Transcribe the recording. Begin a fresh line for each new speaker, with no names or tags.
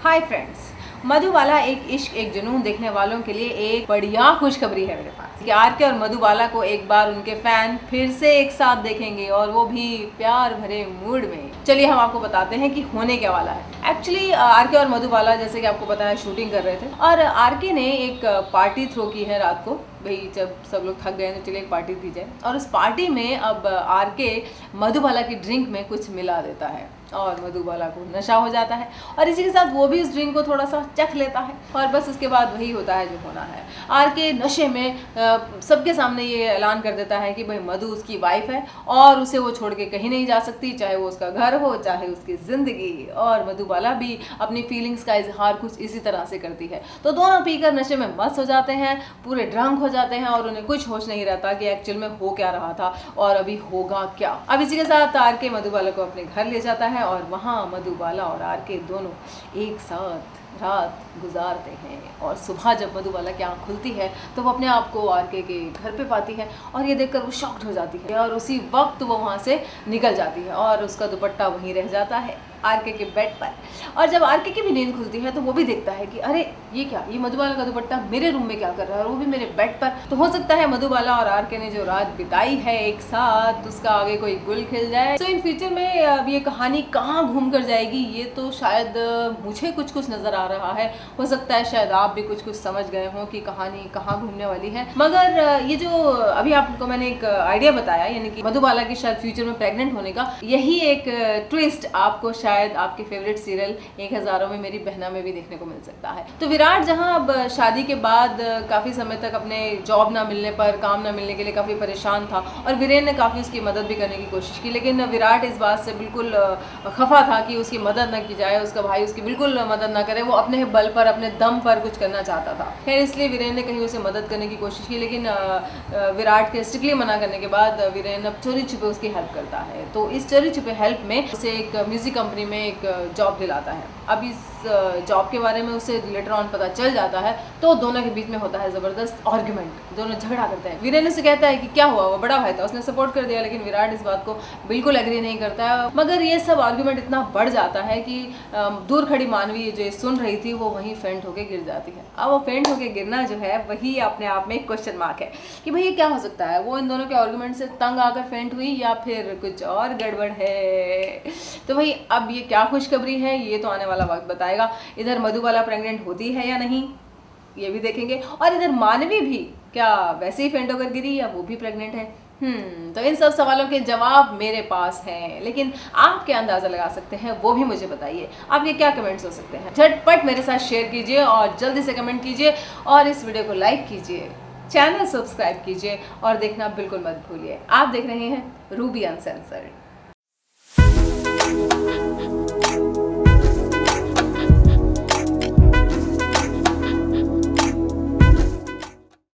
Hi friends, Madhubala एक इश्क एक जुनून देखने वालों के लिए एक बढ़िया खुशखबरी है मेरे पास कि आरके और मधुबाला को एक बार उनके फैन फिर से एक साथ देखेंगे और वो भी प्यार भरे मूड में। चलिए हम आपको बताते हैं कि होने क्या वाला है। एक्चुअली आरके और मधुबाला जैसे कि आपको पता है शूटिंग कर रहे थे और आरके ने एक पार्टी थ्रो की है रात को। भाई जब सब लोग थक गए तो चलिए एक पार्टी दी जाए और उस पार्टी में अब आरके मधुबाला की ड्रिंक में कुछ मिला देता है और मधुबाला को नशा हो जाता है और इसी के साथ वो भी उस ड्रिंक को थोड़ा सा चख लेता है और बस उसके बाद वही होता है जो होना है। आरके नशे में सबके सामने ये ऐलान कर देता है कि भाई मधु उसकी वाइफ है और उसे वो छोड़ के कहीं नहीं जा सकती, चाहे वो उसका घर हो चाहे उसकी ज़िंदगी। और मधुबाला भी अपनी फीलिंग्स का इजहार कुछ इसी तरह से करती है। तो दोनों पीकर नशे में मस्त हो जाते हैं, पूरे ड्रंक हो जाते हैं और उन्हें कुछ होश नहीं रहता कि एक्चुअल में हो क्या रहा था और अभी होगा क्या। अब इसी के साथ आरके मधुबाला को अपने घर ले जाता है और वहाँ मधुबाला और आरके दोनों एक साथ रात गुजारते हैं और सुबह जब मधुबाला की आँख खुलती है तो वो अपने आप को आरके के घर पे पाती है और ये देखकर वो शॉक्ड हो जाती है और उसी वक्त वो वहाँ से निकल जाती है और उसका दुपट्टा वहीं रह जाता है आरके के बेड पर। और जब आरके की भी नींद खुलती है तो वो भी देखता है कि अरे ये क्या, ये मधुबाला का दुपट्टा मेरे रूम में क्या कर रहा है और वो भी मेरे बेड पर। तो हो सकता है मधुबाला और आरके ने जो रात बिताई है एक साथ उसका आगे कोई गुल खिल जाए। तो इन फ्यूचर में अब ये कहानी कहाँ घूम कर जाएगी ये तो शायद मुझे कुछ कुछ नजर आ रहा है। हो सकता है शायद आप भी कुछ कुछ समझ गए हो कि कहानी कहाँ घूमने वाली है। मगर ये जो अभी आपको मैंने एक आइडिया बताया यानी कि मधुबाला की शायद फ्यूचर में प्रेग्नेंट होने का, यही एक ट्विस्ट आपको शायद आपके फेवरेट सीरियल 1000 में मेरी बहना में भी देखने को मिल सकता है। तो विराट जहां अब शादी के बाद काफ़ी समय तक अपने जॉब ना मिलने पर, काम ना मिलने के लिए काफ़ी परेशान था और वीरेन ने काफ़ी उसकी मदद भी करने की कोशिश की, लेकिन विराट इस बात से बिल्कुल खफा था कि उसकी मदद ना की जाए, उसका भाई उसकी बिल्कुल मदद ना करे। वो अपने बल पर अपने दम पर कुछ करना चाहता था। खैर इसलिए वीरेन ने कहीं उसे मदद करने की कोशिश की, लेकिन विराट के स्ट्रिक्टली मना करने के बाद वीरेन अब चोरी छुपे उसकी हेल्प करता है। तो इस चोरी छुपे हेल्प में उसे एक म्यूजिक कंपनी में एक जॉब दिलाता है। अब इस जॉब के बारे में उसे लेटर ऑन पता चल जाता है तो दोनों के बीच में होता है ज़बरदस्त आर्ग्यूमेंट, दोनों झगड़ा करते हैं। वीरेन उसे कहता है कि क्या हुआ, वो बड़ा भाई था उसने सपोर्ट कर दिया, लेकिन विराट इस बात को बिल्कुल एग्री नहीं करता है। मगर ये सब आर्ग्यूमेंट इतना बढ़ जाता है कि दूर खड़ी मानवी जो सुन रही थी वो वहीं फेंट होकर गिर जाती है। अब वो फेंट होकर गिरना जो है वही अपने आप में एक क्वेश्चन मार्क है कि भाई ये क्या हो सकता है, वो इन दोनों के आर्ग्यूमेंट से तंग आकर फेंट हुई या फिर कुछ और गड़बड़ है। तो भाई अब ये क्या खुशखबरी है ये तो आने वाला वक्त बताएगा। इधर मधुबाला प्रेग्नेंट होती है या नहीं ये भी देखेंगे और इधर मानवी भी क्या वैसे ही फेंट होकर गिरी या वो भी प्रेग्नेंट है। तो इन सब सवालों के जवाब मेरे पास हैं, लेकिन आप क्या अंदाज़ा लगा सकते हैं वो भी मुझे बताइए। आपके क्या कमेंट्स हो सकते हैं, झटपट मेरे साथ शेयर कीजिए और जल्दी से कमेंट कीजिए और इस वीडियो को लाइक कीजिए, चैनल सब्सक्राइब कीजिए और देखना बिल्कुल मत भूलिए। आप देख रहे हैं रूबी अनसेंसर्ड।